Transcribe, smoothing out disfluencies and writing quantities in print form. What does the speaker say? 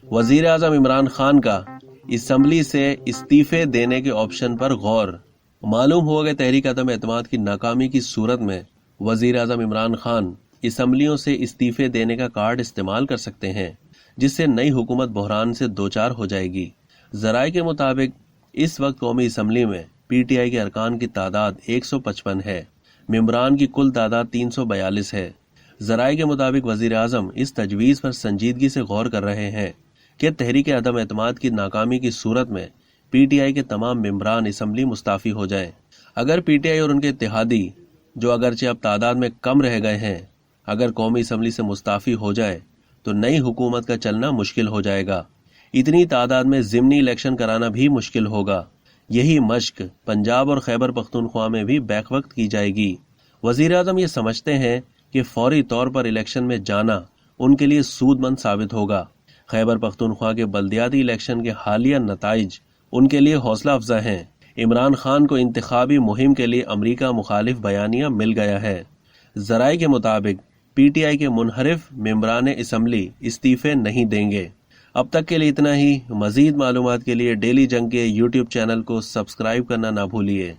वजीर आजम इमरान खान का असम्बली से इस्तीफे देने के ऑप्शन पर गौर। मालूम हुआ कि तहरीक अदम एतमाद की नाकामी की सूरत में वजीर आजम इमरान खान असम्बलियों से इस्तीफे देने का कार्ड इस्तेमाल कर सकते हैं, जिससे नई हुकूमत बहरान से दोचार हो जाएगी। जराये के मुताबिक इस वक्त कौमी असम्बली में PTI के अरकान की तादाद 155 है, मेंबरान की कुल तादाद 342 है। जराये के मुताबिक वजीर आजम इस तजवीज़ पर संजीदगी से गौर कर रहे हैं कि तहरीक अदम एतमाद की नाकामी की सूरत में PTI के तमाम मेंबरान असम्बली मुस्ताफ़ी हो जाएं। अगर PTI और उनके इत्तेहादी, जो अगरचे अब तादाद में कम रह गए हैं, अगर कौमी असम्बली से मुस्ताफ़ी हो जाए तो नई हुकूमत का चलना मुश्किल हो जाएगा। इतनी तादाद में ज़िमनी इलेक्शन कराना भी मुश्किल होगा। यही मश्क पंजाब और खैबर पख्तूनख्वा में भी बैक वक्त की जाएगी। वज़ीर आज़म ये समझते हैं कि फौरी तौर पर इलेक्शन में जाना उनके लिए सूदमंद साबित होगा। खैबर पख्तूनख्वा के बल्दियाती इलेक्शन के हालिया नताइज उनके लिए हौसला अफजा हैं। इमरान खान को इंतखाबी मुहिम के लिए अमरीका मुखालिफ बयानिया मिल गया है। जराये के मुताबिक PTI के मुनहरिफ मेंबरान असम्बली इस्तीफे नहीं देंगे। अब तक के लिए इतना ही। मजीद मालूमात के लिए डेली जंग के YouTube चैनल को सब्सक्राइब करना ना भूलिए।